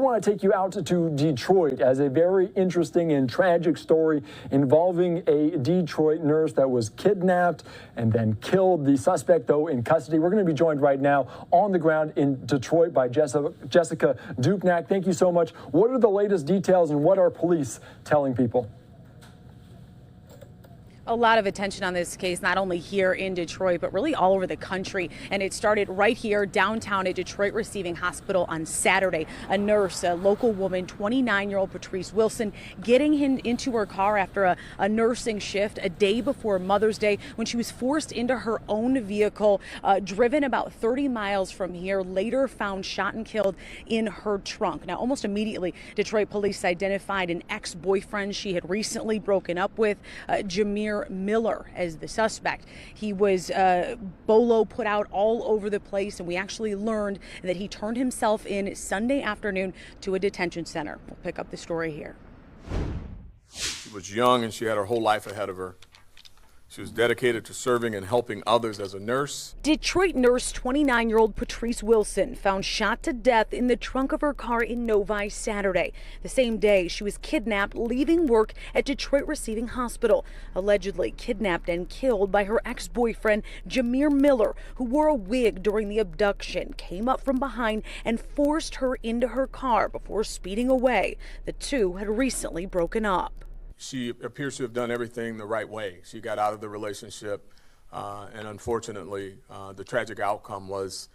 want to take you out to Detroit as a very interesting and tragic story involving a Detroit nurse that was kidnapped and then killed. The suspect, though, in custody. We're going to be joined right now on the ground in Detroit by Jessica Dupnack. Thank you so much. What are the latest details and what are police telling people? A lot of attention on this case, not only here in Detroit, but really all over the country. And it started right here downtown at Detroit Receiving Hospital on Saturday. A nurse, a local woman, 29-year-old Patrice Wilson, getting into her car after a nursing shift a day before Mother's Day when she was forced into her own vehicle, driven about 30 miles from here, later found shot and killed in her trunk. Now, almost immediately, Detroit police identified an ex-boyfriend she had recently broken up with, Jamere Miller, as the suspect. He was bolo put out all over the place, and we actually learned that he turned himself in Sunday afternoon to a detention center. We'll pick up the story here. She was young and she had her whole life ahead of her. She was dedicated to serving and helping others as a nurse. Detroit nurse 29-year-old Patrice Wilson found shot to death in the trunk of her car in Novi Saturday. The same day, she was kidnapped leaving work at Detroit Receiving Hospital, allegedly kidnapped and killed by her ex-boyfriend, Jamere Miller, who wore a wig during the abduction, came up from behind and forced her into her car before speeding away. The two had recently broken up. She appears to have done everything the right way. She got out of the relationship, and unfortunately, the tragic outcome was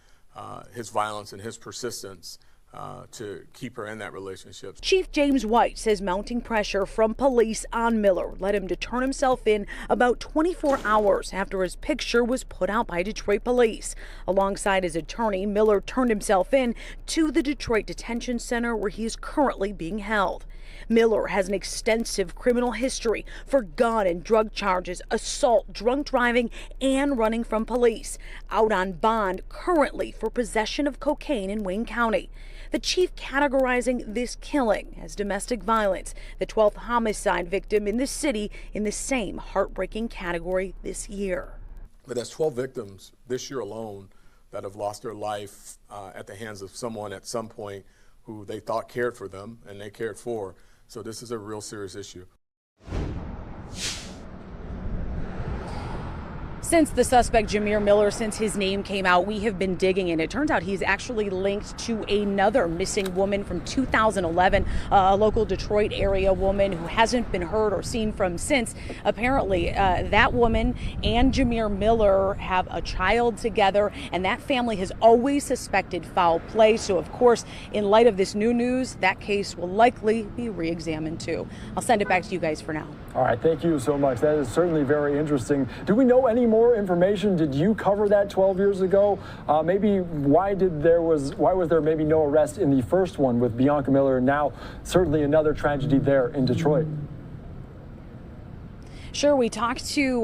his violence and his persistence to keep her in that relationship. Chief James White says mounting pressure from police on Miller led him to turn himself in about 24 hours after his picture was put out by Detroit police. Alongside his attorney, Miller turned himself in to the Detroit Detention Center where he is currently being held. Miller has an extensive criminal history for gun and drug charges, assault, drunk driving, and running from police. Out on bond currently for possession of cocaine in Wayne County. The chief categorizing this killing as domestic violence, the 12th homicide victim in the city in the same heartbreaking category this year. But that's 12 victims this year alone that have lost their life at the hands of someone at some point who they thought cared for them and they cared for. So this is a real serious issue. Since the suspect, Jamere Miller, since his name came out, we have been digging, and it turns out he's actually linked to another missing woman from 2011, a local Detroit area woman who hasn't been heard or seen from since. Apparently, that woman and Jamere Miller have a child together, and that family has always suspected foul play. So, of course, in light of this new news, that case will likely be re-examined too. I'll send it back to you guys for now. All right, thank you so much. That is certainly very interesting. Do we know any more information? Did you cover that 12 years ago? Maybe why was there maybe no arrest in the first one with Bianca Miller? Now, certainly another tragedy there in Detroit. Sure, we talked to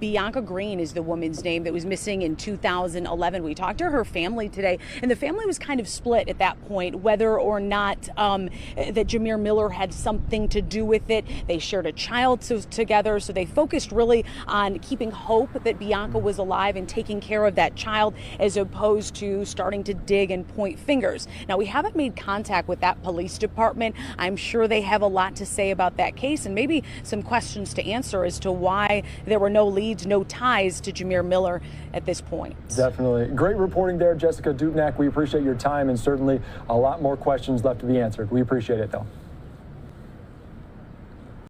Bianca Green is the woman's name that was missing in 2011. We talked to her family today, and the family was kind of split at that point, whether or not that Jamere Miller had something to do with it. They shared a child together, so they focused really on keeping hope that Bianca was alive and taking care of that child, as opposed to starting to dig and point fingers. Now, we haven't made contact with that police department. I'm sure they have a lot to say about that case and maybe some questions to answer as to why there were no leads, no ties to Jamere Miller at this point. Definitely. Great reporting there, Jessica Dupnack. We appreciate your time and certainly a lot more questions left to be answered. We appreciate it, though.